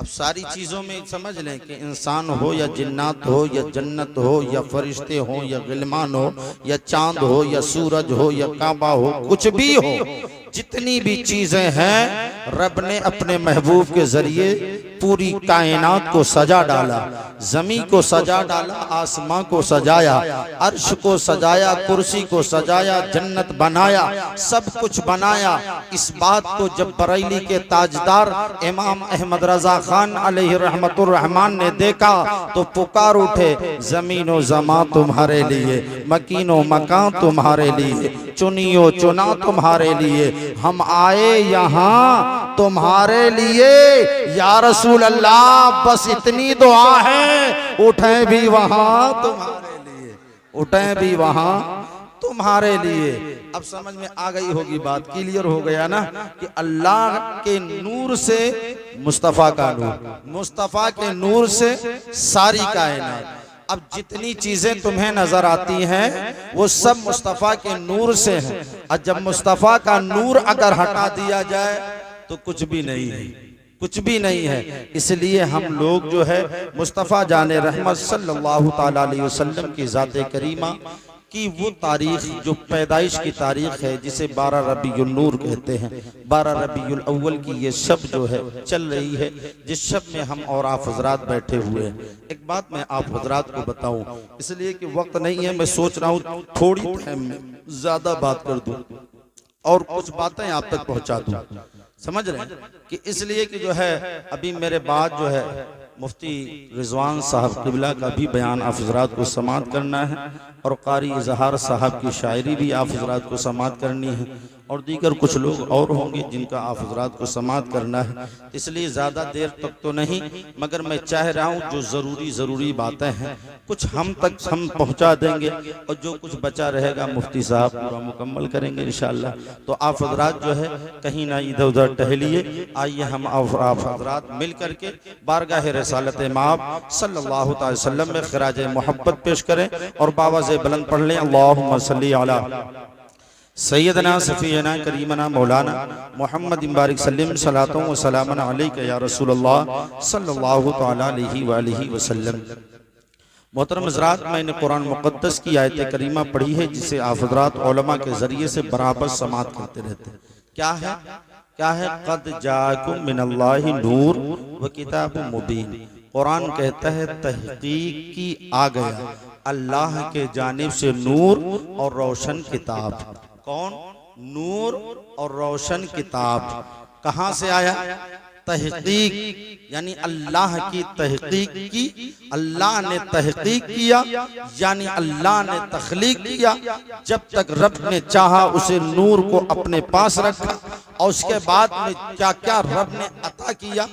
अब सारी चीज़ों में समझ लें कि इंसान हो या जिन्नात हो या जन्नत हो या फरिश्ते हो या गिलमान हो या चांद हो या सूरज हो या काबा हो, कुछ भी हो, जितनी भी चीजें हैं रब ने अपने महबूब के जरिए पूरी कायनात को सजा डाला। जमी को सजा डाला, आसमां को सजाया, अर्श को सजाया, कुर्सी को सजाया, जन्नत बनाया, सब कुछ बनाया। इस बात को जब बरेली के ताजदार इमाम अहमद रजा खान अलैहि रहमतुर रहमान ने देखा तो पुकार उठे, जमीनो जमा तुम्हारे लिए, मकीनो मकान तुम्हारे लिए, चुनियो चुना तुम्हारे लिए, हम आए यहाँ तुम्हारे लिए या रसूल अल्लाह। बस इतनी दुआ है, उठे भी वहाँ तुम्हारे लिए, उठे भी वहाँ तुम्हारे लिए। अब समझ में आ गई होगी बात, क्लियर हो गया ना कि अल्लाह के नूर से मुस्तफ़ा का नूर, मुस्तफ़ा के नूर से सारी कायनात। अब जितनी चीजें तुम्हें नजर आती हैं वो सब मुस्तफ़ा के नूर से हैं, और जब मुस्तफ़ा का नूर अगर हटा दिया जाए तो कुछ भी नहीं है, कुछ भी नहीं है। इसलिए हम लोग जो है मुस्तफ़ा जाने रहमत सल्लल्लाहु ताला अलैहि वसल्लम की ज़ाते करीमा कि वो तारीख जो पैदाइश की तारीख है, जिसे 12 रबीउल नूर कहते हैं, 12 रबीउल अव्वल की ये शब जो है चल रही है, जिस शब में हम और आप हजरात बैठे हुए हैं। एक बात मैं आप हजरात को बताऊं, इसलिए कि वक्त नहीं है, मैं सोच रहा हूँ थोड़ी टाइम में ज्यादा बात कर दूं और कुछ बातें आप तक पहुंचा दूं, समझ रहे हैं कि इसलिए कि जो है अभी मेरे बाद जो है मुफ्ती रिजवान साहब किबला का भी बयान आप हजरात को समाअत करना है, और कारी इजहार साहब की शायरी भी आप हजरात को समाअत करनी है, और दीगर कुछ लोग और होंगे जिनका आप हजरात को समाअत करना है। इसलिए ज़्यादा देर तक तो नहीं, मगर मैं चाह रहा हूँ जो ज़रूरी बातें हैं कुछ हम तक हम पहुँचा देंगे, और जो कुछ बचा रहेगा मुफ्ती साहब पूरा मुकम्मल करेंगे इंशाअल्लाह। तो आप हजरात जो है कहीं ना इधर उधर टहलिए, आइए हम आप हजरात मिल करके बारगाह रसालत माब सल्लल्लाहु अलैहि वसल्लम में खिराज मोहब्बत पेश करें और बावाज़ बुलंद पढ़ लें, अल्लाहुम्मा सल्ली अला सैयदना सफ़ीना करीमना मौलाना मोहम्मद बारिक सल्लम सलातों व सलामन अलैका या रसूलल्लाह सल्लल्लाहु तआला अलैहि व आलिहि वसल्लम। मोहतरम हज़रात, मैंने कुरान मुक़द्दस की आयत करीमा पढ़ी है जिसे आप हज़रात उलमा के ज़रिए से बराबर समाअत करते रहते हैं। क्या है, क्या है? क़द जाअकुम मिनल्लाहि नूर व किताबुम मुबीन। कुरान कहता है तहक़ीक़ की आ गया अल्लाह के जानिब से नूर और रोशन किताब। कौन? नूर और रोशन किताब। कहाँ से आया? तहक़ीक़, यानी अल्लाह की तहक़ीक़ की, अल्लाह ने तहक़ीक़ किया, यानी अल्लाह ने तख्लीक किया। जब तक रब ने चाहा उसे नूर को अपने पास रखा, और उसके बाद में क्या क्या रब ने अता किया,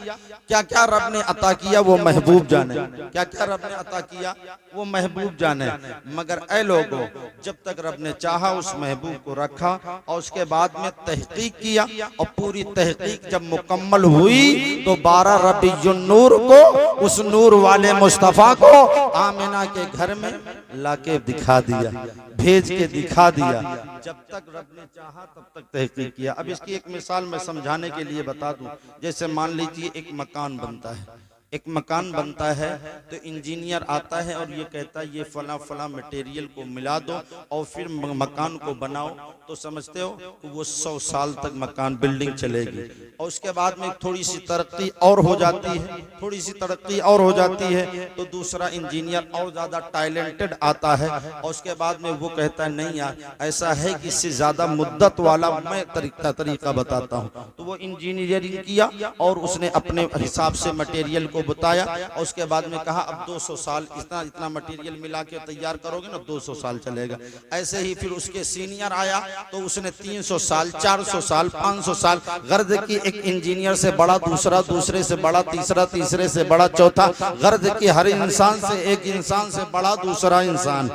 क्या क्या रब ने अता किया वो महबूब जाने, क्या क्या रब ने अता किया वो महबूब जाने। मगर ऐ लोगों, जब तक रब ने चाहा उस महबूब को रखा, और उसके बाद में तहक़ीक़ किया, और पूरी तहक़ीक़ जब मुकम्मल हुई तो 12 रबीउल नूर को, उस नूर वाले मुस्तफ़ा को आमिना के घर में लाके दिखा दिया, भेज के दिखा दिया। जब तक रब ने चाहा तब तक तहक़ीक़ किया। अब इसकी एक मिसाल मैं समझाने के लिए बता दूं। जैसे मान लीजिए एक मकान बनता है, एक मकान बनता है तो इंजीनियर आता है और ये कहता है ये फला फला मटेरियल को मिला दो और फिर मकान को बनाओ, तो समझते हो कि वो 100 साल तक मकान बिल्डिंग चलेगी। और उसके बाद में थोड़ी सी तरक्की और हो जाती है, थोड़ी सी तरक्की और हो जाती है तो दूसरा इंजीनियर और ज़्यादा टैलेंटेड आता है, और उसके बाद में वो कहता है नहीं यार ऐसा है कि इससे ज़्यादा मुद्दत वाला मैं तरीका बताता हूँ। तो वो इंजीनियरिंग किया और उसने अपने हिसाब से मटेरियल को बताया, और उसके बाद में कहा अब 200 साल इतना इतना मटेरियल मिला के तैयार करोगे ना 200 साल चलेगा। ऐसे ही फिर उसके सीनियर आया तो उसने 300 साल 400 साल 500 साल, गर्द की एक इंजीनियर से बड़ा दूसरा, दूसरे से बड़ा तीसरा, तीसरे से बड़ा चौथा, गर्द की हर इंसान से एक इंसान से बड़ा दूसरा इंसान,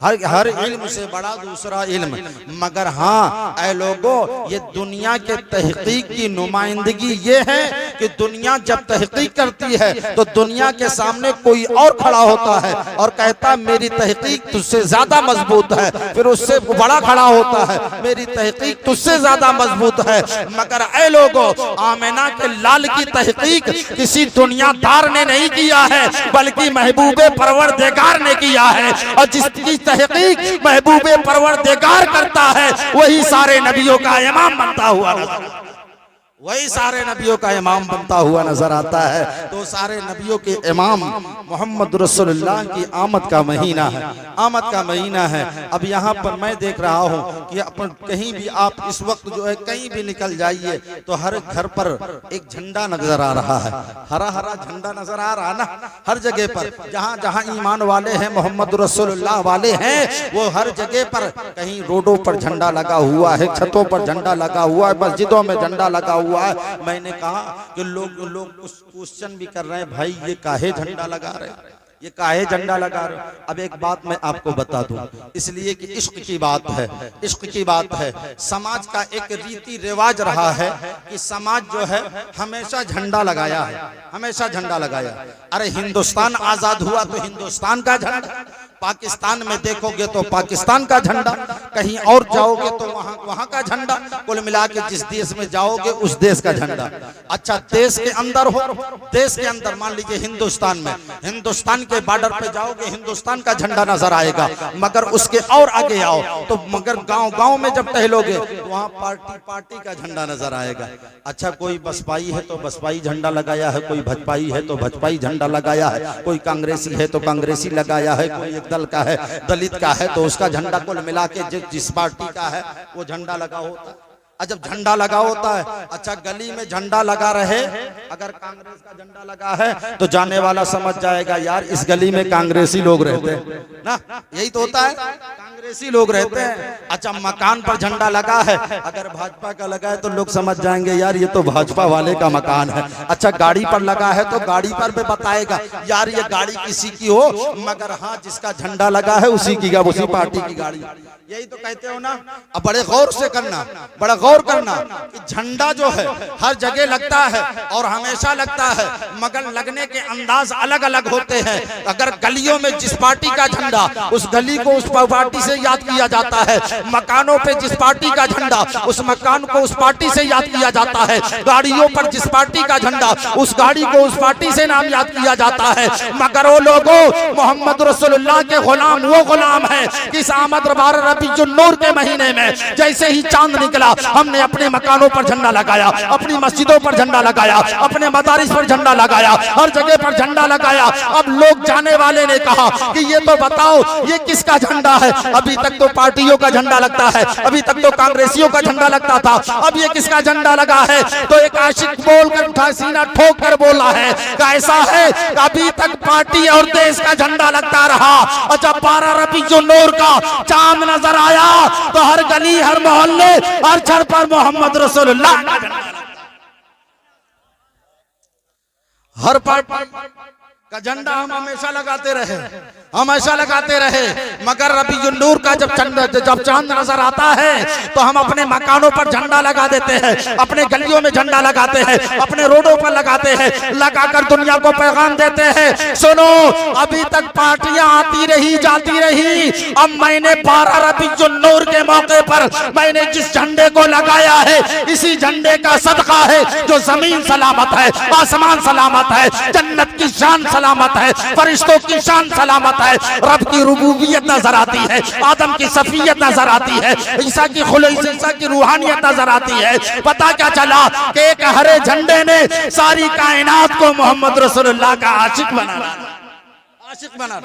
हर इल्म से बड़ा दूसरा इल्म। मगर हाँ ऐ लोगों, ये दुनिया के तहकीक की नुमाइंदगी ये है कि दुनिया जब तहकीक करती है तो दुनिया के सामने कोई और खड़ा होता है और कहता है मेरी तहकीक तुझसे ज्यादा मजबूत है, फिर उससे बड़ा खड़ा होता है मेरी तहकीक तुझसे ज्यादा मजबूत है। मगर ऐ लोगों, आमिना के लाल की तहकीक किसी दुनियादार ने नहीं किया है, बल्कि महबूबे परवरदिगार ने किया है। और जिसकी तहकीक महबूबे परवरदिगार करता है वही सारे नबियों का इमाम बनता हुआ वही सारे नबियों का इमाम बनता हुआ नजर आता है। तो सारे नबियों के इमाम मोहम्मद रसूलुल्लाह की आमद का महीना है, आमद का महीना है। अब यहाँ पर मैं देख रहा हूँ कि अपन कहीं भी आप इस वक्त जो है कहीं भी निकल जाइए तो हर घर पर एक झंडा नजर आ रहा है, हरा हरा झंडा नजर आ रहा है ना। हर जगह पर जहाँ जहाँ ईमान वाले हैं, मोहम्मद रसूलुल्लाह वाले हैं, वो हर जगह पर कहीं रोडों पर झंडा लगा हुआ है, छतों पर झंडा लगा हुआ है, मस्जिदों में झंडा लगा हुआ है। मैंने कहा कि लोग क्वेश्चन भी कर रहे हैं, भाई ये काहे झंडा लगा रहे हैं, ये काहे झंडा लगा रहे हो। अब एक बात मैं आपको बता दूं, इसलिए कि इश्क की बात है, इश्क की बात है। समाज का एक रीति रिवाज रहा है कि समाज जो है हमेशा झंडा लगाया है, हमेशा झंडा लगाया। अरे हिंदुस्तान आजाद हुआ तो हिंदुस्तान का झंडा, पाकिस्तान में देखोगे तो पाकिस्तान का झंडा, कहीं और जाओगे तो वहां का झंडा, कुल मिला के जिस देश में जाओगे उस देश का झंडा। अच्छा देश के अंदर हो, देश के अंदर मान लीजिए हिंदुस्तान में, हिंदुस्तान के बॉर्डर पे जाओगे हिंदुस्तान का झंडा नजर आएगा। मगर उसके और आगे आओ तो मगर गांव गांव में जब टहलोगे तो वहां पार्टी पार्टी का झंडा नजर आएगा। अच्छा कोई बसपाई है तो बसपाई झंडा लगाया है, कोई भाजपाई है तो भाजपाई झंडा लगाया है, कोई कांग्रेसी है तो कांग्रेसी लगाया है, कोई दल का है, दलित का है तो उसका झंडा, कुल मिला के जिस पार्टी का है वो झंडा लगा होता है। जब झंडा लगा होता है, अच्छा गली में झंडा लगा रहे, अगर कांग्रेस का झंडा लगा है तो जाने वाला समझ जाएगा यार इस गली में कांग्रेसी लोग रहते हैं ना, यही तो होता है, कांग्रेसी लोग रहते हैं। अच्छा मकान पर झंडा लगा है, अगर भाजपा का लगा है तो लोग समझ जाएंगे यार ये तो भाजपा वाले का मकान है। अच्छा गाड़ी पर लगा है तो गाड़ी पर भी बताएगा यार ये गाड़ी किसी की हो, मगर हाँ जिसका झंडा लगा है उसी की, उसी पार्टी की गाड़ी। यही तो कहते हो ना। अब बड़े गौर से करना, बड़ा गौर करना कि झंडा जो है हर जगह लगता है और हमेशा लगता है, मगर लगने के अंदाज अलग अलग होते हैं। अगर गलियों में जिस पार्टी का झंडा, उस गली को उस पार्टी से याद किया जाता है, मकानों पे जिस पार्टी का झंडा, उस मकान को उस पार्टी से याद किया जाता है, गाड़ियों पर जिस पार्टी का झंडा, उस गाड़ी को उस पार्टी से नाम याद किया जाता है। मगर वो लोगों, मोहम्मद रसूलुल्लाह के गुलाम वो गुलाम है कि आमद रबीउन-नूर के महीने में जैसे ही चांद निकला हमने अपने मकानों पर झंडा लगाया, अपनी मस्जिदों पर झंडा लगाया, अपने मदारिस पर झंडा लगाया, हर जगह पर झंडा लगाया। अब लोग जाने वाले ने कहा कि ये तो बताओ ये किसका झंडा है। अभी तक तो पार्टियों का झंडा लगता है, अभी तक तो कांग्रेसियों का झंडा लगता था, अब ये किसका झंडा लगा है। तो एक आशिक बोलकर उठा सीना ठोक कर बोला है कैसा है, अभी तक पार्टी और देश का झंडा लगता रहा। अच्छा 12 रबीउन-नूर का चांद नजर आया तो हर गली, हर मोहल्ले, हर छड़ पर मोहम्मद रसूलुल्लाह का झंडा, हर पार्टी का झंडा हम हमेशा लगाते रहे, हमेशा लगाते रहे। मगर रबीउन-नूर का जब चांद नजर आता है तो हम अपने मकानों पर झंडा लगा देते हैं, अपने गलियों में झंडा लगाते हैं, अपने रोडों पर लगाते हैं, लगाकर दुनिया को पैगाम देते हैं सुनो अभी तक पार्टियां आती रही जाती रही, अब मैंने 12 रबीउन-नूर के मौके पर मैंने जिस झंडे को लगाया है इसी झंडे का सदका है जो जमीन सलामत है, आसमान सलामत है, जन्नत की शान सलामत है, फरिश्तों की शान सलामत है, रब की रुबूबियत नजर आती है, आदम की सफियत नजर आती है, ईसा की खुलूस, ईसा की रूहानियत नजर आती है। पता क्या चला कि एक हरे झंडे ने सारी कायनात को मोहम्मद रसूलुल्लाह का आशिक बना, आशिक बना।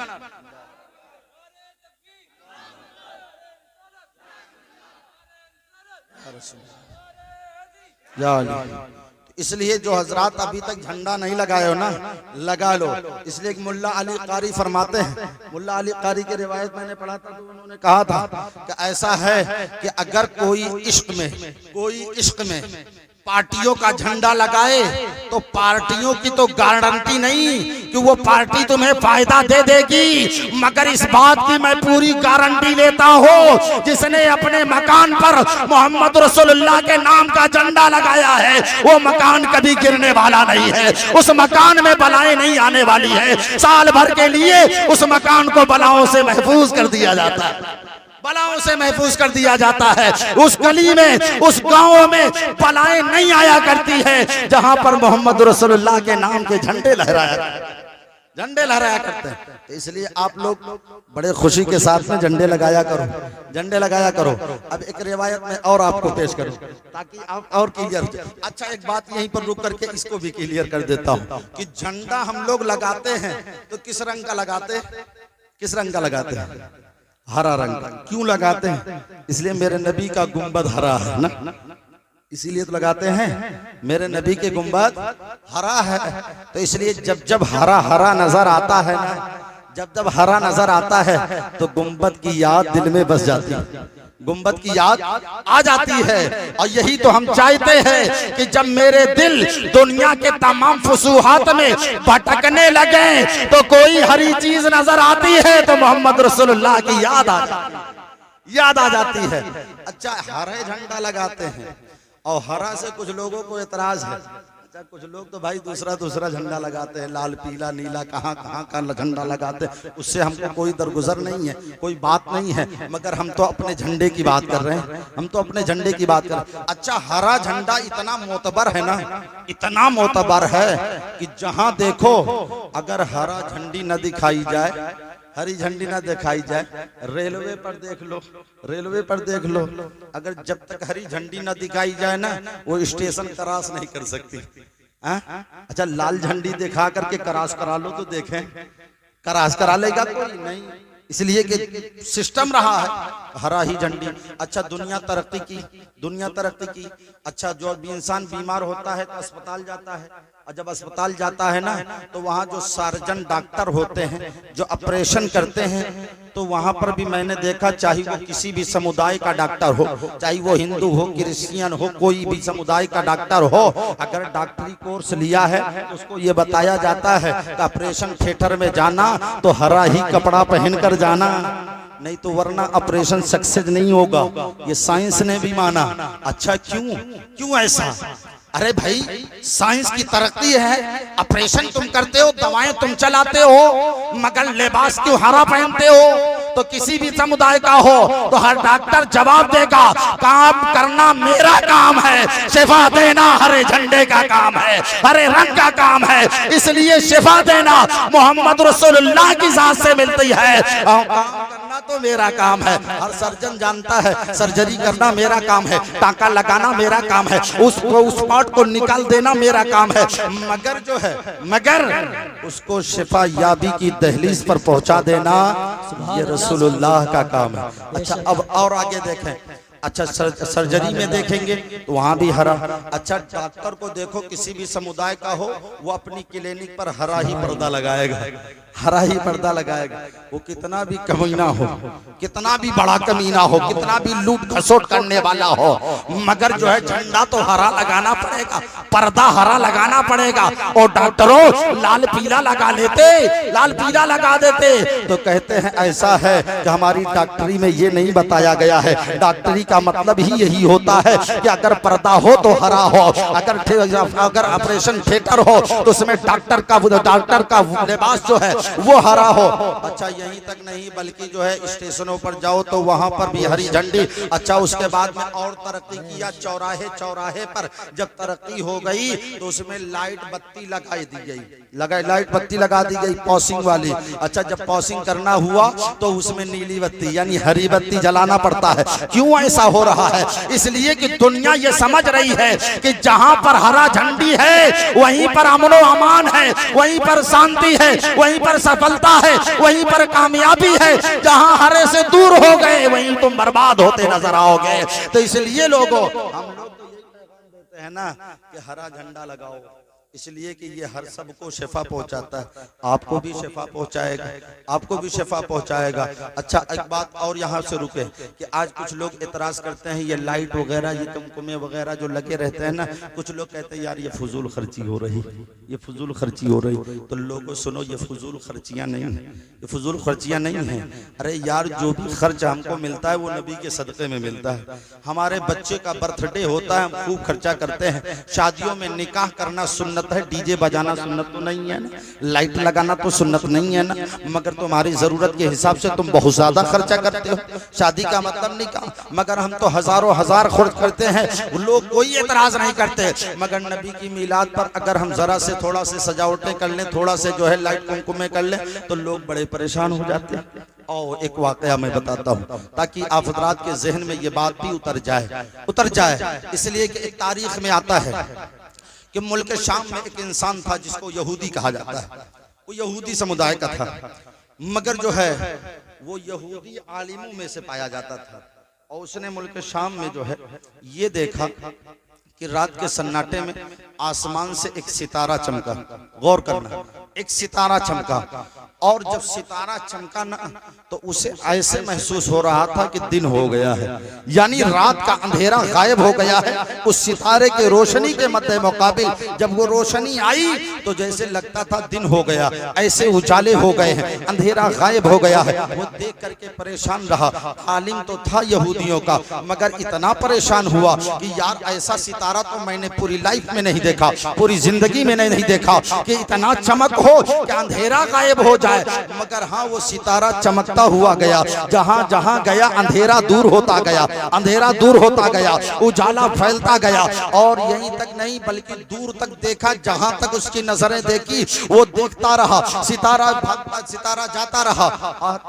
इसलिए जो हजरात अभी तक झंडा नहीं लगाए हो ना, लगा लो। इसलिए मुल्ला अली कारी फरमाते हैं, मुल्ला अली कारी की रिवायत मैंने पढ़ा था तो उन्होंने कहा था कि ऐसा है कि अगर कोई इश्क में पार्टियों का झंडा लगाए तो पार्टियों की तो गारंटी नहीं कि वो पार्टी तुम्हें फायदा दे देगी, मगर इस बात की मैं पूरी गारंटी लेता हूँ जिसने अपने मकान पर मोहम्मद रसूलुल्लाह के नाम का झंडा लगाया है वो मकान कभी गिरने वाला नहीं है, उस मकान में बलाएं नहीं आने वाली है। साल भर के लिए उस मकान को बलाओं से महफूज कर दिया जाता है, बलाओं से महफूज कर दिया जाता है। उस गली में, उस गांव में बलाएं नहीं आया करती है जहां पर मोहम्मद रसूलुल्लाह के नाम के झंडे लहराया करते हैं। तो इसलिए आप लोग बड़े खुशी के साथ में झंडे लगाया करो। अब एक रिवायत में और आपको पेश करूं ताकि आप और क्लियर। अच्छा, एक बात यहीं पर रुक करके इसको भी क्लियर कर देता हूं कि झंडा हम लोग लगाते हैं तो किस रंग का लगाते हैं? हरा रंग। क्यों लगाते हैं? इसलिए मेरे नबी का गुंबद हरा है ना, इसीलिए तो लगाते हैं। मेरे नबी के गुंबद हरा है, तो इसलिए जब हरा हरा नजर आता है ना, जब हरा नजर आता है तो गुंबद की याद दिल में बस जाती है, गुंबद की याद आ जाती है। और यही तो हम चाहते हैं कि जब मेरे दिल दुनिया के तमाम फुसूहात में भटकने लगे तो कोई हरी चीज नजर आती है तो मोहम्मद रसूलुल्लाह की याद आ जाती है। अच्छा, हरे झंडा लगाते हैं और हरा से कुछ लोगों को एतराज है। अच्छा, कुछ लोग तो भाई दूसरा झंडा लगाते हैं, लाल पीला नीला कहाँ का झंडा लगाते हैं, उससे हमको कोई दरगुजर नहीं है, कोई बात नहीं है, मगर हम तो अपने झंडे की बात कर रहे हैं, अच्छा, हरा झंडा इतना मोतबर है ना, इतना मोतबर है कि जहां देखो अगर हरा झंडी न दिखाई जाए, हरी झंडी ना दिखाई जाए, रेलवे पर देख लो, अगर जब तक हरी झंडी ना दिखाई जाए ना वो स्टेशन क्रॉस नहीं कर सकती। अच्छा, लाल झंडी दिखा करके क्रॉस करा लो तो देखें, क्रॉस करा लेगा कोई नहीं, इसलिए कि सिस्टम रहा है हरा ही झंडी। अच्छा, दुनिया तरक्की की। अच्छा, जो भी इंसान बीमार होता है तो अस्पताल जाता है, और जब अस्पताल जाता है ना तो वहाँ जो सर्जन डॉक्टर होते हैं जो ऑपरेशन करते हैं, तो वहाँ पर भी मैंने देखा, चाहे वो किसी भी समुदाय का डॉक्टर हो, चाहे वो हिंदू हो, क्रिश्चियन हो, कोई भी समुदाय का डॉक्टर हो, अगर डॉक्टरी कोर्स लिया है तो उसको ये बताया जाता है कि ऑपरेशन थिएटर में जाना तो हरा ही कपड़ा पहन कर जाना, नहीं तो वरना ऑपरेशन सक्सेस नहीं होगा। ये साइंस ने भी माना। अच्छा, क्यों ऐसा? अरे भाई, साइंस की तरक्की है, ऑपरेशन तुम करते हो, दवाएं तुम चलाते हो, मगर लिबास क्यों हरा पहनते हो? तो किसी भी समुदाय का हो तो हर डॉक्टर जवाब देगा, काम करना मेरा काम है, शिफा देना हरे झंडे का काम है, हरे रंग का काम है, इसलिए शिफा देना मोहम्मद रसूलुल्लाह की जात से मिलती है। काम करना तो मेरा काम है, हर सर्जन जानता है सर्जरी करना मेरा काम है, टांका लगाना मेरा काम है, उस स्पॉट को निकाल देना मेरा काम है, मगर उसको शिफा याबी की दहलीज पर पहुंचा देना ये रसूलुल्लाह का काम है। अच्छा, अब और आगे देखें। अच्छा, सर्जरी में देखेंगे तो वहां भी हरा। अच्छा, डॉक्टर को देखो, किसी भी समुदाय का हो, वो अपनी क्लिनिक पर हरा ही पर्दा लगाएगा, वो कितना भी कमीना हो, कितना भी बड़ा कमीना हो, कितना भी लूट खसोट करने वाला हो, मगर जो है झंडा तो हरा लगाना पड़ेगा, पर्दा हरा लगाना पड़ेगा। और डॉक्टरों लाल पीला लगा देते तो कहते हैं ऐसा है कि हमारी डॉक्टरी में ये नहीं बताया गया है, डॉक्टरी का मतलब ही यही होता है कि अगर पर्दा हो तो हरा हो, अगर ऑपरेशन थिएटर हो तो उसमें डॉक्टर का लिबास जो है वो हरा हो। अच्छा, यहीं तक नहीं बल्कि जो है स्टेशनों पर जाओ तो वहां पर भी हरी झंडी। अच्छा, उसके बाद में और तरक्की किया, चौराहे पर जब तरक्की हो गई तो उसमें लाइट बत्ती लगा दी गई पॉसिंग वाली। अच्छा, जब पॉसिंग करना हुआ तो उसमें नीली बत्ती यानी हरी बत्ती जलाना पड़ता है। क्यों ऐसा हो रहा है? इसलिए कि दुनिया ये समझ रही है कि जहां पर हरा झंडी है वहीं पर अमन व अमान है, वहीं पर शांति है, वहीं पर सफलता है, वहीं पर कामयाबी है। जहां हरे से दूर हो गए वहीं तुम बर्बाद होते नजर आओगे। तो इसलिए लोगों, हम लोग तो यही पैगाम देते हैं ना कि हरा झंडा लगाओ, इसलिए कि ये हर सबको शिफा पहुंचाता है, आपको भी शिफा पहुंचाएगा, आपको भी शिफा पहुंचाएगा। अच्छा एक बात और यहाँ से रुके कि आज कुछ लोग इतराज करते हैं ये लाइट वगैरह ये कुमकुमे वगैरह जो लगे रहते हैं ना, कुछ लोग कहते हैं यार ये फजूल खर्ची हो रही, ये फजूल खर्ची हो रही। तो लोगों सुनो, ये फजूल खर्चियाँ नहीं हैं, ये फजूल खर्चियाँ नहीं हैं। अरे यार जो भी खर्च हमको मिलता है वो नबी के सदक़े में मिलता है। हमारे बच्चे का बर्थडे होता है, हम खूब खर्चा करते हैं। शादियों में निकाह करना सुन्नत है, डीजे बजाना सुन्नत तो नहीं है ना, लाइट लगाना तो सुन्नत नहीं है ना, मगर तुम्हारी जरूरत के हिसाब से तुम बहुत ज्यादा खर्चा करते हो। शादी का मतलब नहीं कहा, मगर हम तो हजारों हजार खर्च करते हैं, लोग कोई एतराज नहीं करते। मगर नबी की मीलाद पर अगर हम जरा से थोड़ा से सजावटें कर लें, थोड़ा से जो है लाइट कुमकुमे कर लें, तो लोग बड़े परेशान हो जाते हैं। और एक वाकया मैं बताता हूँ ताकि आप हज़रात के जहन में ये बात भी उतर जाए। इसलिए कि एक तारीख में आता है कि मुल्क शाम में एक इंसान था जिसको यहूदी कहा जाता है। वो यहूदी समुदाय का था, मगर जो है वो यहूदी आलिमों में से पाया जाता था। और उसने मुल्क शाम में जो है ये देखा कि रात के सन्नाटे में आसमान से एक सितारा चमका। गौर करना, एक सितारा चमका, और जब सितारा चमका ना तो उसे ऐसे महसूस हो रहा था कि दिन हो गया है, यानी रात का अंधेरा गायब हो गया है। उस सितारे के रोशनी के मद्दे मुकाबिल जब वो रोशनी आई तो जैसे लगता था दिन हो गया, ऐसे उजाले हो गए हैं, अंधेरा गायब हो गया है। वो देख करके परेशान रहा। आलिम तो था यहूदियों का, मगर इतना परेशान हुआ कि यार ऐसा सितारा तो मैंने पूरी लाइफ में नहीं देखा, पूरी जिंदगी में नहीं देखा कि इतना चमक हो कि अंधेरा गायब हो जाए। मगर हाँ, वो सितारा चमकता हुआ गया, जहां जहां गया अंधेरा दूर होता गया, अंधेरा दूर होता गया, उजाला फैलता गया। और यहीं तक नहीं बल्कि दूर तक देखा, जहां तक उसकी नजरें देखी वो देखता रहा, सितारा जाता रहा।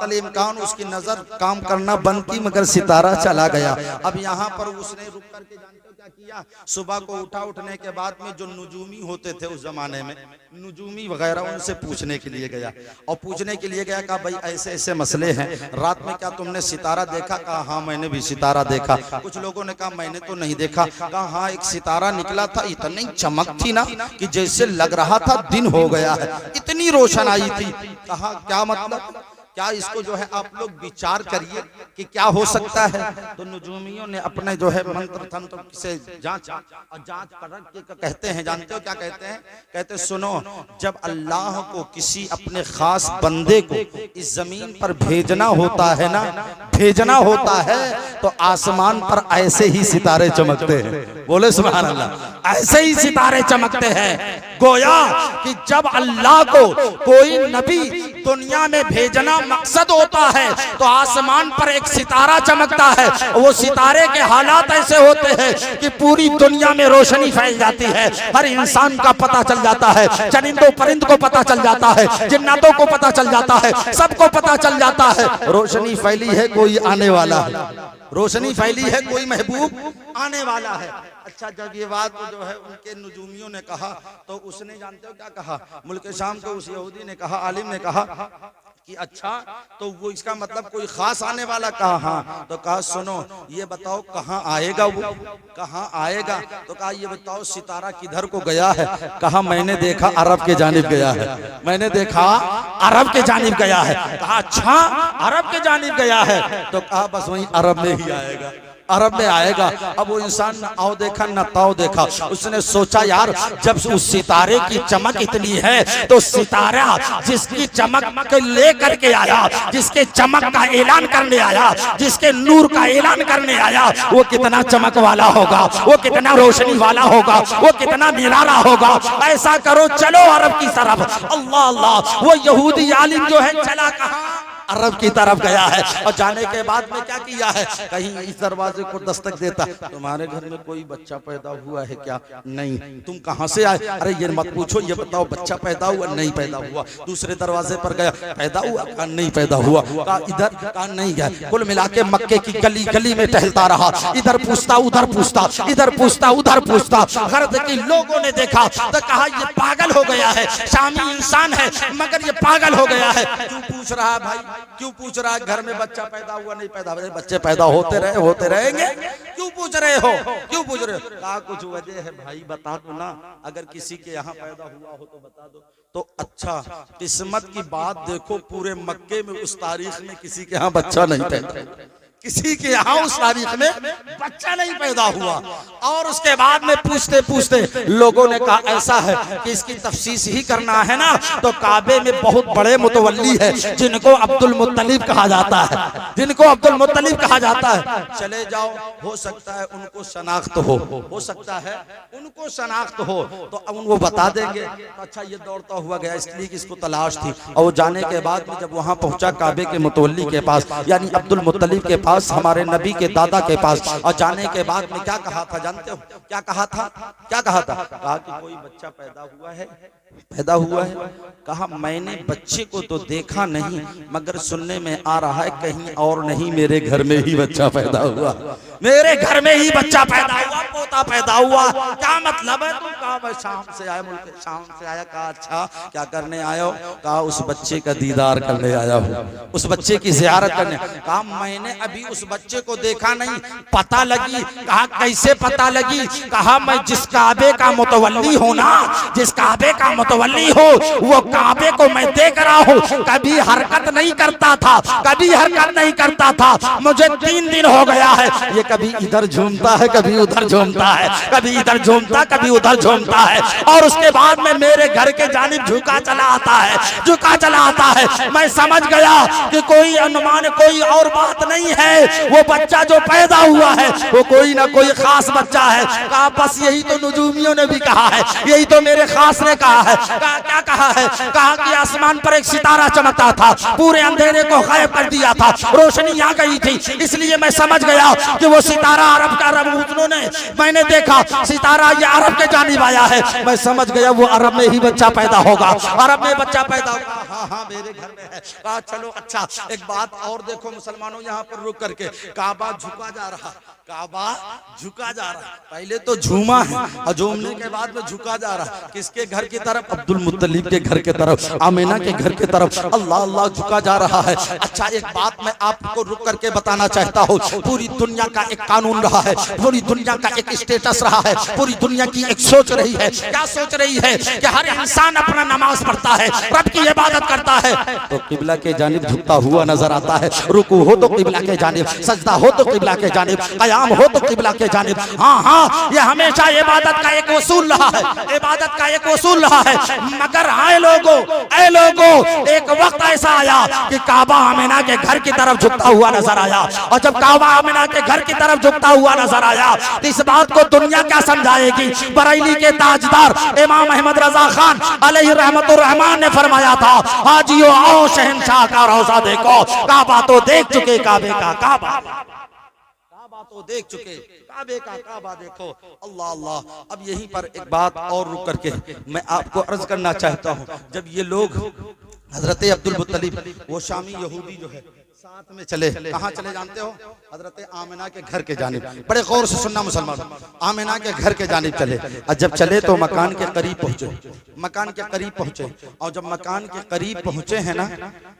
तल इम्कान उसकी नजर काम करना बंद की, मगर सितारा चला गया। अब यहाँ पर उसने रुक करके जानते हो क्या किया? सुबह को उठने के बाद में जो नुजूमी होते थे उस जमाने में, नुजूमी वगैरह, उनसे पूछने के लिए गया। और पूछने के लिए गया, कहा भाई ऐसे ऐसे मसले हैं, रात में क्या तुमने सितारा देखा? कहा हाँ मैंने भी सितारा देखा। कुछ लोगों ने कहा मैंने तो नहीं देखा। कहा हाँ एक सितारा निकला था, इतनी चमक थी ना कि जैसे लग रहा था दिन हो गया है, इतनी रोशन आई थी। कहा क्या मतलब, क्या इसको जो है आप लोग विचार करिए कि क्या हो सकता है। तो नुजूमियों ने अपने जो है मंत्र तंत्र से जांचा और जांच परख के कहते हैं, जानते हो क्या कहते हैं? कहते सुनो, जब अल्लाह को किसी अपने खास बंदे को इस जमीन पर भेजना होता है ना, भेजना होता है, तो आसमान पर ऐसे ही सितारे चमकते हैं। बोले सुभान अल्लाह, ऐसे ही सितारे चमकते हैं। गोया कि जब अल्लाह को कोई नबी दुनिया में भेजना मकसद होता है तो आसमान पर एक सितारा चमकता है। वो सितारे के हालात ऐसे होते हैं कि पूरी दुनिया में रोशनी फैल जाती है, हर इंसान का पता चल जाता है, चरिंदों परिंद को पता चल जाता है, जिन्नातों को पता चल जाता है, सबको पता चल जाता है रोशनी फैली है, कोई आने वाला है, रोशनी फैली है, कोई महबूब आने वाला है। अच्छा जब ये बात जो है उनके नुजूमियों ने कहा तो उसने जानते हो क्या कहा? मुल्क शाम के उस यहूदी ने कहा, आलिम ने कहा कि अच्छा तो वो इसका मतलब कोई खास आने वाला? कहा हाँ। तो कहा सुनो ये बताओ कहाँ आएगा वो, कहाँ आएगा? तो कहा ये बताओ सितारा किधर को गया है? कहा मैंने देखा अरब के जानिब गया है, मैंने देखा अरब के जानिब गया है। कहा अच्छा अरब के जानिब गया है? तो कहा बस वहीं अरब में ही आएगा, अरब में आएगा। अब वो इंसान न आओ देखा न ताओ देखा, उसने सोचा यार जब उस सितारे की चमक इतनी है तो सितारा जिसकी चमक ले करके आया, जिसके चमक का ऐलान करने आया, जिसके नूर का ऐलान करने आया, वो कितना चमक वाला होगा, वो कितना रोशनी वाला होगा, वो कितना निराला होगा। ऐसा करो चलो अरब की तरफ। अल्लाह अल्लाह, वो यहूदी आलिम जो है चला कहाँ? अरब की तरफ गया है। और जाने के बाद में क्या किया है? कहीं इस दरवाजे को दस्तक देता, तुम्हारे घर में कोई बच्चा पैदा हुआ है क्या? नहीं। तुम कहाँ से आए? अरे ये मत पूछो, ये बताओ बच्चा पैदा हुआ? नहीं पैदा हुआ। दूसरे दरवाजे पर गया, पैदा हुआ? कहा नहीं पैदा हुआ। कहा इधर? कहा नहीं गया। कुल मिला के मक्के की गली गली में टहलता रहा, इधर पूछता उधर पूछता, इधर पूछता उधर पूछता। गर्द के लोगों ने देखा तो कहा ये पागल हो गया है, शामी इंसान है मगर ये पागल हो गया है। क्यों पूछ रहा है भाई? क्यों पूछ रहा है घर में बच्चा पैदा हुआ नहीं पैदा हुआ? बच्चे पैदा होते रहे, होते रहेंगे, क्यों पूछ रहे हो, क्यों पूछ रहे हो? कहा कुछ वजह है भाई, बता दो ना, अगर किसी के यहाँ पैदा हुआ हो तो बता दो। तो अच्छा, किस्मत की बात देखो, पूरे मक्के में उस तारीख में किसी के यहाँ बच्चा नहीं पैदा, किसी के यहाँ उस तारीख में बच्चा नहीं पैदा हुआ। और उसके बाद में पूछते पूछते लोगों ने कहा ऐसा है कि इसकी तफसीस ही करना है ना, तो काबे में बहुत बड़े मुतवल्ली है जिनको अब्दुल मुत्तलिब कहा जाता है, जिनको अब्दुल मुत्तलिब कहा जाता है। चले जाओ, हो सकता है उनको शनाख्त हो सकता है उनको शनाख्त हो, तो उनको बता देंगे। अच्छा, ये दौड़ता हुआ गया इसलिए कि इसको तलाश थी, और वो जाने के बाद में जब वहां पहुंचा काबे के मुतवल्ली के पास, यानी अब्दुल मुत्तलिब के पास, हमारे नबी के दादा के पास, और जाने के बाद में क्या कहा था जानते हो? क्या कहा था? क्या कहा था? कहा कि कोई बच्चा पैदा हुआ है, पैदा हुआ है। कहा मैंने बच्चे को तो देखा नहीं, मगर सुनने में आ रहा है कहीं और नहीं, मेरे घर में ही बच्चा पैदा हुआ, मेरे घर में ही बच्चा पैदा हुआ, पोता पैदा हुआ। क्या मतलब है? तुम कहा मैं शाम से आया, मुल्क शाम से आया। कहा अच्छा, क्या करने आया हो? कहा उस बच्चे का दीदार करने आया हूँ, उस बच्चे की जियारत करने। कहा मैंने अभी उस बच्चे को देखा नहीं, पता लगी। कहा कैसे पता लगी? कहा मैं जिस काबे का मुतवल्ली हूँ ना, जिस काबे का मुतवल्ली हो, वो काबे को मैं देख रहा हूँ, कभी हरकत नहीं करता था, कभी हरकत नहीं करता था। मुझे 3 दिन हो गया है, ये कभी इधर झूमता है, कभी उधर झूमता है, कभी इधर झूमता, कभी उधर झूमता है। और उसके बाद में मेरे घर के जानिब झुका चला आता है, झुका चला आता है। मैं समझ गया कि कोई अनुमान, कोई और बात नहीं है, वो बच्चा जो पैदा हुआ है वो कोई ना कोई खास बच्चा है। कहा बस यही तो नुजूमियों ने भी कहा है, यही तो मेरे खास ने कहा है। कहा क्या कहा है? कहा कि आसमान पर एक सितारा चमकता था, पूरे अंधेरे को गायब कर दिया था, रोशनी आ गई थी, इसलिए मैं समझ गया कि वो सितारा अरब का, उन्होंने मैंने देखा सितारा ये अरब के जानिब आया है, मैं समझ गया वो अरब में ही बच्चा पैदा होगा, अरब में बच्चा पैदा होगा। हाँ हाँ मेरे घर में है। कहा चलो अच्छा, एक बात और देखो मुसलमानों, यहाँ पर रुक करके काबा झुका जा रहा, काबा झुका जा रहा। पहले तो झूमा है और झूमने के बाद में झुका जा रहा। किसके घर की तरफ? अब्दुल मुत्तलिब के घर के तरफ, आमिना के घर के तरफ। अल्लाह अल्लाह झुका जा रहा है। अच्छा, एक बात मैं आपको रुक करके बताना चाहता हूँ, पूरी दुनिया का एक कानून रहा है, पूरी दुनिया का एक स्टेटस रहा है, पूरी दुनिया की एक सोच रही है। क्या सोच रही है? कि हर इंसान अपना नमाज पढ़ता है, रब की इबादत करता है तो किबला के जानिब झुकता हुआ नजर आता है, रुकू हो तो किबला के जानिब, सजदा हो तो किबला के जानिब, कयाम हो तो किबला के जानिब। हाँ हाँ, ये हमेशा इबादत का एक उसूल रहा है, इबादत का एक उसूल रहा है। मगर आए लोगों, एक वक्त ऐसा आया कि काबा आमिना के घर की तरफ झुकता हुआ नजर आया, और जब काबा आमिना के घर की तरफ झुकता हुआ नजर आया तो इस बात को दुनिया क्या समझाएगी? बरेली के ताजदार इमाम अहमद रजा खान अलैहि रहमतुर रहमान ने फरमाया था, हाजियो आओ शहंशाह का रोजा देखो, काबा तो देख चुके, काबे का काबा, काबा तो देख चुके, काबे का काबा देखो। अल्लाह अल्लाह। अब यहीं पर एक बात और रुक करके मैं आपको अर्ज करना चाहता हूँ, जब ये लोग हजरत अब्दुल मुत्तलिब, वो शामी यहूदी जो है, साथ में चले, कहाँ चले जानते हो? हजरत आमिना के घर के जानिब। बड़े गौर से सुनना मुसलमान, आमिना के घर के जानिब चले, और जब चले तो मकान के करीब पहुंचे, मकान के करीब पहुंचे, और जब मकान के करीब पहुंचे हैं ना,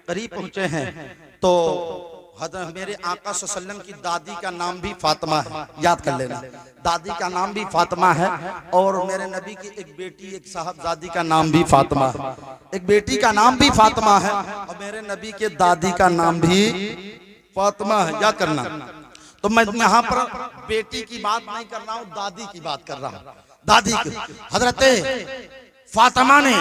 करीब पहुंचे हैं, तो मेरे आका सल्लल्लाहु अलैहि वसल्लम की दादी का नाम भी फातिमा है, याद कर लेना, दादी का नाम भी फातिमा है। और मेरे नबी की एक बेटी, एक साहबजादी का नाम भी फातिमा है, एक बेटी का नाम भी फातिमा है, और मेरे नबी के दादी का नाम भी फातिमा है, याद करना। तो मैं यहाँ पर बेटी की बात नहीं कर रहा हूँ, दादी की बात कर रहा हूँ। दादी की हजरत फातिमा ने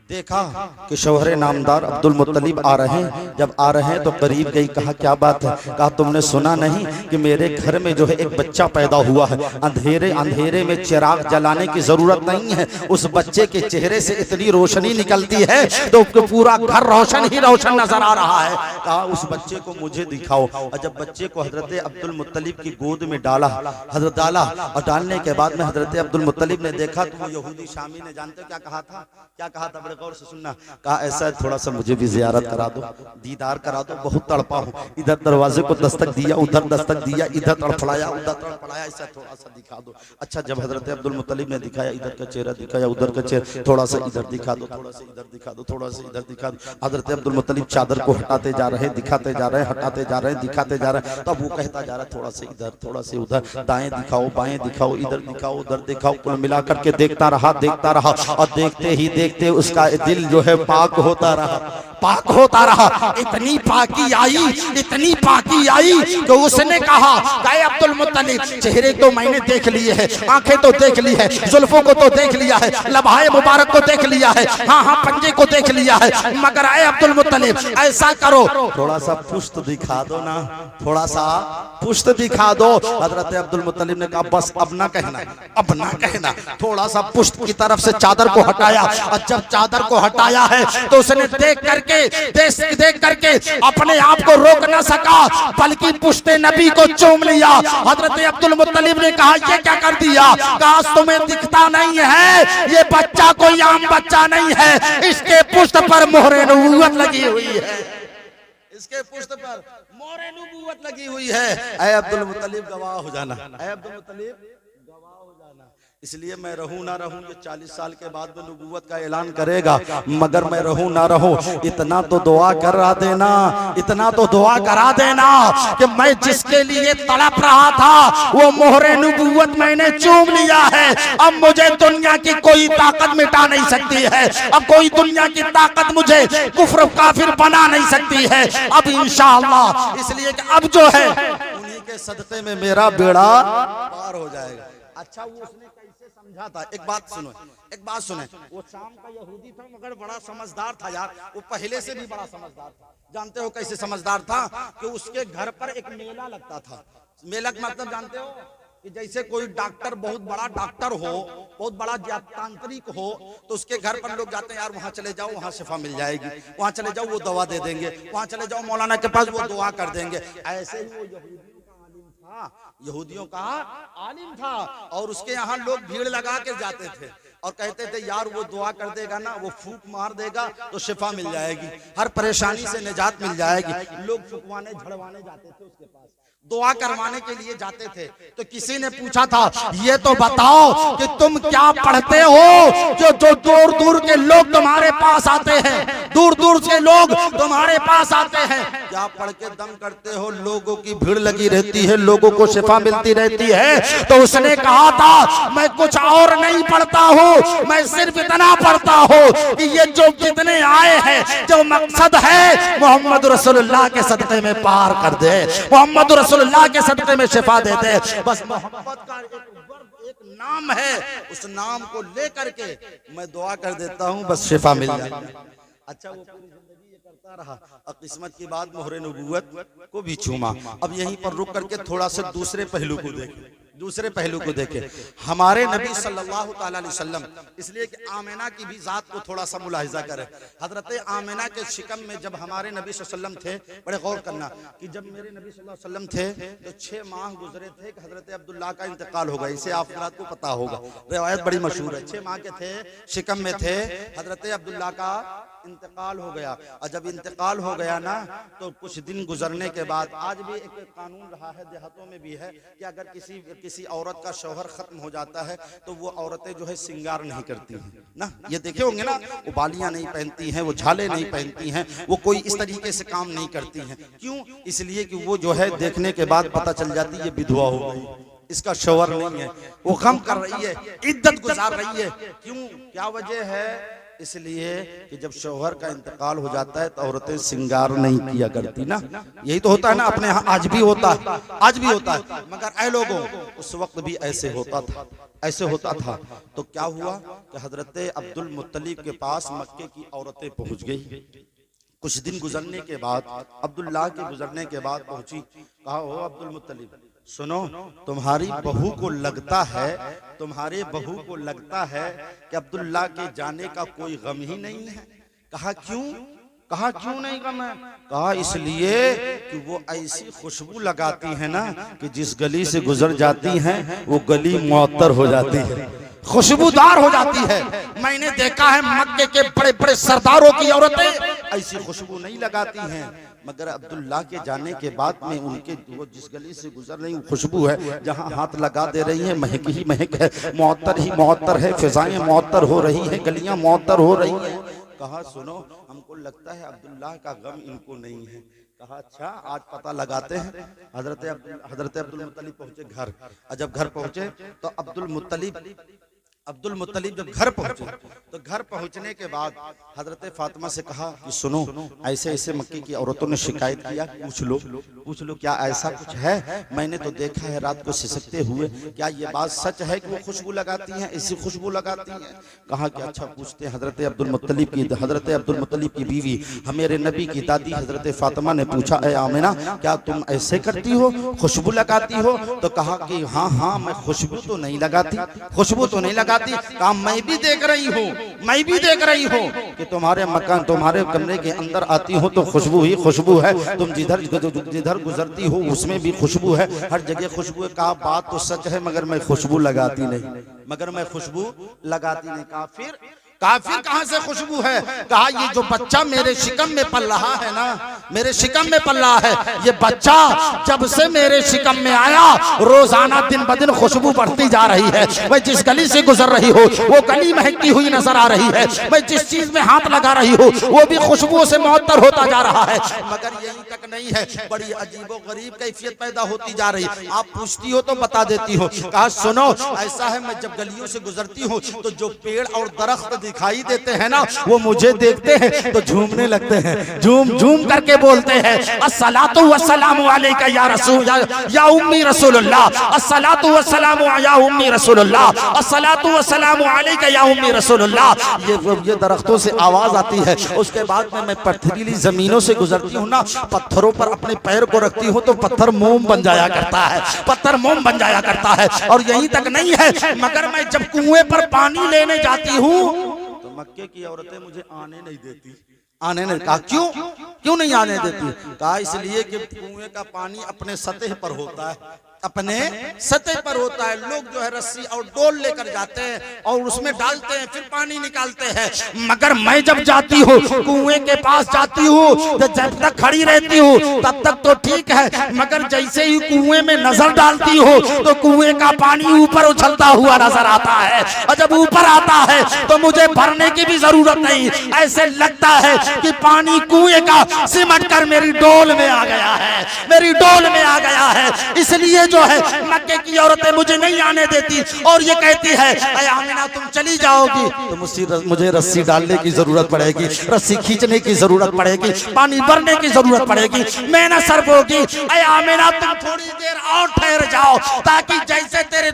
देखा कि शौहरे नामदार अब्दुल मुत्तलिब आ रहे हैं। जब आ रहे हैं तो करीब गई, कहा क्या बात है? कहा तुमने सुना नहीं कि मेरे घर में जो है एक बच्चा पैदा हुआ है, अंधेरे अंधेरे में चिराग जलाने की जरूरत नहीं है, उस बच्चे के चेहरे से इतनी रोशनी निकलती है तो पूरा घर रोशन ही रोशन नजर आ रहा है। कहा उस बच्चे को मुझे दिखाओ। और जब बच्चे को हजरत अब्दुल मुत्तलिब की गोद में डाला, हजरत डाला, और डालने के बाद में हजरत अब्दुल मुत्तलिब ने देखा तो वो यहूदी शामी ने, जानते क्या कहा था? क्या कहा था? बड़े बड़े गौर से सुनना, कहा ऐसा थोड़ा सा मुझे भी जियारत करा दो, दीदार करा दो, बहुत तड़पा हूँ। इधर दरवाजे को दस्तक दिया, उधर दस्तक दिया, इधर तड़फड़ाया, उधर तड़फड़ाया, ऐसा थोड़ा सा दिखा दो। अच्छा, जब हजरत अब्दुल मुत्तलिब ने दिखाया, इधर का चेहरा दिखाया, उधर का चेहरा, थोड़ा सा इधर दिखा दो, थोड़ा सा इधर दिखा दो, थोड़ा सा इधर दिखा दो। हजरत अब्दुल मुत्तलिब चादर को हटाते जा रहे, दिखाते जा रहे, हटाते जा रहे, दिखाते जा रहे। तब वो कहता जा रहा, थोड़ा सा इधर, थोड़ा सा उधर, दाएं दिखाओ, बाएं दिखाओ, इधर दिखाओ, उधर दिखाओ। कुल मिलाकर के देखता रहा, देखता रहा, और देखते ही देखते उसका दिल जो है पाक होता रहा, पाक होता रहा। इतनी पाकी आई, इतनी पाकी आई कि उसने कहा, गाय अब्दुल मुत्तलिब, चेहरे तो मैंने देख लिए है, आंखें तो देख ली है, जुल्फों को तो देख लिया है, लबाए मुबारक को देख लिया है, हाँ हाँ पंजे को देख लिया है, मगर आए अब्दुल मुत्तलिब ऐसा करो, थोड़ा सा पुश्त दिखा दो ना, थोड़ा सा पुश्त दिखा दो। हजरत अब्दुल मुत्तलिब ने कहा, बस अब ना कहना, अब ना कहना। थोड़ा सा पुश्त की तरफ से चादर को हटाया, और जब चादर को हटाया है तो उसने देख करके अपने आप को रोक न सका, बल्कि पुश्ते नबी को चूम लिया। हजरत अब्दुल मुत्तलिब ने कहा, ये क्या कर दिया? कहा, तुम्हें दिखता नहीं है, ये बच्चा कोई आम बच्चा नहीं है, इसके पुश्त पर मोहरे नबूवत लगी हुई है, इसके पुश्त पर मोहरे नबूवत लगी हुई है। ऐ अब्दुल मुत्तलिब गवाह हो जाना, ऐ अब्दुल मुत्तलिब गवाह हो जाना। इसलिए मैं रहूं ना रहूं, ये 40 साल के बाद में नबूवत का ऐलान करेगा, मगर मैं रहूं ना रहूं, इतना तो दुआ करा देना, इतना तो दुआ करा देना कि मैं जिसके लिए तड़प रहा था वो मोहरे नबूवत मैंने चूम लिया है। अब मुझे दुनिया की कोई ताकत मिटा नहीं सकती है, अब कोई दुनिया की ताकत मुझे कुफ्र काफिर बना नहीं सकती है अब इंशाअल्लाह। इसलिए कि अब जो है उन्हीं के सदक़े में मेरा बेड़ा पार हो जाएगा। अच्छा, वो उसने कैसे समझा था? एक बात सुनो, एक बात सुने। वो शाम का यहूदी था, मगर बड़ा समझदार था यार, वो पहले से भी बड़ा समझदार था। जानते हो कैसे समझदार था? कि उसके घर पर एक मेला लगता था। मेला का मतलब जानते हो? कि जैसे कोई डॉक्टर, बहुत बड़ा डॉक्टर हो, बहुत बड़ा तांत्रिक हो, तो उसके घर पर लोग जाते हैं, यार वहाँ चले जाओ, वहाँ शिफा मिल जाएगी, वहाँ चले जाओ वो दवा दे देंगे, वहाँ चले जाओ मौलाना के पास वो दुआ कर देंगे। ऐसे ही वो यहूदियों का आलिम था, और उसके यहाँ लोग भीड़ लगा के जाते थे और कहते थे, यार वो दुआ कर देगा ना, वो फूंक मार देगा तो शिफा मिल जाएगी, हर परेशानी से निजात मिल जाएगी। लोग फुकवाने झड़वाने जाते थे उसके पास, दुआ करवाने के लिए जाते थे। तो किसी ने पूछा था, ये तो बताओ कि तुम क्या पढ़ते हो जो दूर दूर के लोग तुम्हारे पास आते हैं, दूर दूर से लोग तुम्हारे पास आते हैं, क्या पढ़ के दम करते हो? लोगों की भीड़ लगी रहती है, लोगों को शिफा मिलती रहती है। तो उसने कहा था, मैं कुछ और नहीं पढ़ता हूँ, मैं सिर्फ इतना पढ़ता हूँ कि ये जो कितने आए हैं, जो मकसद है मोहम्मद रसूलुल्लाह के सदक़े में पार कर दे, मोहम्मद रसूलुल्लाह के सदक़े में शिफा दे दे। बस मोहब्बत का एक नाम है, उस नाम को लेकर के मैं दुआ कर देता हूँ, बस शिफा मिल जाए। अच्छा, वो पूरी जिंदगी ये करता रहा, और किस्मत की बात मोहरे नबूवत को भी चूमा। अब यहीं पर रुक करके थोड़ा सा दूसरे पहलू को देखें, दूसरे पहलू को देखें। हमारे नबी सल्लल्लाहु ताला अलैहि वसल्लम, इसलिए कि आमिना की भी जात को थोड़ा सा मुलाहिजा करें। हजरत आमिना के शिकम में जब हमारे नबी सल्लल्लाहु अलैहि वसल्लम थे, बड़े गौर करना कि जब मेरे नबी सल्लल्लाहु अलैहि वसल्लम थे तो 6 माह गुजरे थे कि हजरत अब्दुल्लाह का इंतकाल हो गया। इसे आप को पता होगा, रिवायत बड़ी मशहूर है। 6 माह के थे, शिकम में थे, हजरत अब्दुल्लाह का इंतकाल हो गया। और जब इंतकाल हो गया ना, तो कुछ दिन गुजरने के बाद, आज भी एक कानून रहा है, देहातों में भी है, कि अगर किसी औरत का शौहर खत्म हो जाता है तो वो औरतें जो है श्रृंगार नहीं करती हैं ना। ये देखे होंगे ना, वो बालियां नहीं पहनती हैं, वो झाले नहीं पहनती हैं, वो कोई इस तरीके से काम नहीं करती हैं। क्यों? इसलिए कि वो जो है देखने के बाद पता चल जाती है विधवा हो गई, इसका शौहर नहीं है, वो गम कर रही है, इद्दत गुजार रही है। क्यों? क्या वजह है? इसलिए कि जब शौहर का इंतकाल हो जाता है तो औरतें श्रृंगार नहीं किया करती ना। यही तो होता है ना अपने यहाँ, आज भी होता है, आज भी होता है, मगर ऐ लोगों उस वक्त भी ऐसे होता था, ऐसे होता था। तो क्या हुआ कि हजरत अब्दुल मुत्तलिब के पास मक्के की औरतें पहुंच गई। कुछ दिन गुजरने के बाद, अब्दुल्लाह के गुजरने के बाद पहुंची, कहा, ओ अब्दुल मुत्तलिब सुनो, तुम्हारी बहू को लगता है, तुम्हारे बहू को लगता है कि अब्दुल्लाह के जाने का कोई गम ही नहीं है। कहा क्यों? कहा क्यों नहीं गम है? कहा इसलिए कि वो ऐसी खुशबू लगाती है ना कि जिस गली से गुजर जाती हैं वो गली मुअत्तर हो जाती है। खुशबूदार हो जाती है। मैंने देखा है मक्के के बड़े बड़े सरदारों की औरतें ऐसी खुशबू नहीं लगाती हैं, मगर अब्दुल्लाह के जाने के बाद में उनके वो जिस गली से गुजर रही खुशबू है, जहां हाथ लगा दे रही है महक ही महक है, मुअत्तर ही मुअत्तर है, फिजाएं मुअत्तर हो रही है, गलियां मुअत्तर हो रही हैं। कहा सुनो, हमको लगता है अब्दुल्लाह का गम इनको नहीं है। कहा अच्छा, आज पता लगाते हैं। हजरत अब्दुल मुत्तलिब पहुंचे घर, और जब घर पहुंचे तो अब्दुल मुत्तलिब जब घर पहुंचे तो घर पहुंचने के बाद हजरत फातिमा से कहा कि सुनो, ऐसे ऐसे मक्के की औरतों ने शिकायत किया, पूछ लो क्या ऐसा कुछ है? मैंने तो देखा है रात को सिसकते हुए, क्या ये बात सच है कि वो खुशबू लगाती हैं, ऐसी खुशबू लगाती हैं? कहा कि अच्छा पूछते हैं। हजरत अब्दुल मुत्तलिब की बीवी मेरे नबी की दादी हजरत फातिमा ने पूछा, ए आमिना, क्या तुम ऐसे करती हो, खुशबू लगाती हो? तो कहा कि हाँ, मैं खुशबू तो नहीं लगाती। कहा मैं भी देख रही हूँ कि तुम्हारे मकान, तुम्हारे कमरे के अंदर आती हो तो खुशबू ही खुशबू है, तुम जिधर गुजरती हो उसमें भी खुशबू है, हर जगह खुशबू है। कहा बात तो सच है, मगर मैं खुशबू लगाती नहीं। काफिर कहां से खुशबू है? कहा ये जो बच्चा मेरे शिकम में पल रहा है ना, ये बच्चा जब से मेरे शिकम में आया, रोजाना दिन ब दिन खुशबू बढ़ती जा रही है। मैं जिस गली से गुजर रही हूँ वो गली महकती हुई नजर आ रही है, मैं जिस चीज में हाथ लगा रही हूँ वो भी खुशबुओं से मुअत्तर होता जा रहा है। मगर यही तक नहीं है, बड़ी अजीबो गरीब कैफियत पैदा होती जा रही है। आप पूछती हो तो बता देती हो। कहा सुनो, ऐसा है मैं जब गलियों से गुजरती हूँ तो जो पेड़ और दरख्त दिखाई देते हैं ना, वो मुझे देखते हैं तो झूमने लगते हैं, झूम करके बोलते हैं अस्सलातु वस्सलामु अलैका या रसूल या उम्मी रसूलुल्लाह, अस्सलातु वस्सलामु या उम्मी रसूलुल्लाह, अस्सलातु वस्सलामु अलैका या उम्मी रसूलुल्लाह। ये दरख्तों से आवाज आती है। उसके बाद में मैं पथरीली जमीनों से गुजरती हूँ ना, पत्थरों पर अपने पैर को रखती हूँ तो पत्थर मोम बन जाया करता है। और यहीं तक नहीं है, मगर मैं जब कुएं पर पानी लेने जाती हूँ मक्के की औरतें मुझे आने नहीं देती। कहा क्यों नहीं आने देती? कहा इसलिए कि कुएं का पानी अपने सतह पर होता है, लोग जो है रस्सी और डोल लेकर जाते हैं और उसमें डालते हैं, फिर पानी निकालते हैं। मगर मैं जब जाती हूँ कुएं के पास जाती हूँ तो जब तक खड़ी रहती हूँ तब तक तो ठीक है, मगर जैसे ही कुएं में नजर डालती हूँ तो कुएं का पानी ऊपर उछलता हुआ नजर आता है, और जब ऊपर आता है तो मुझे भरने की भी जरूरत नहीं, ऐसे लगता है कि पानी कुएं का सिमट कर मेरी डोल में आ गया है। इसलिए जो है मक्के की औरतें मुझे नहीं आने देती और ये कहती है ऐ आमिना तुम चली जाओगी तो मुझे रस्सी डालने की जरूरत पड़ेगी, रस्सी खींचने की जरूरत पड़ेगी, पानी भरने की जरूरत पड़ेगी। मैं न सर्फ होगी, ऐ आमिना तुम थोड़ी देर और ठहर जाओ, ताकि जैसे तेरी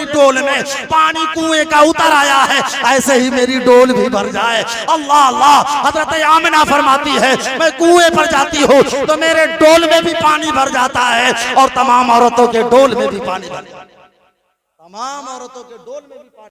डोल में पानी कुएं का उतर आया है ऐसे ही मेरी डोल भी भर जाए। अल्लाह अल्लाह। हजरत आमिना फरमाती है मैं कुएं पर जाती हूँ तो मेरे डोल में भी पानी भर जाता है और तमाम औरतों के डोल में भी पानी भर जाता है।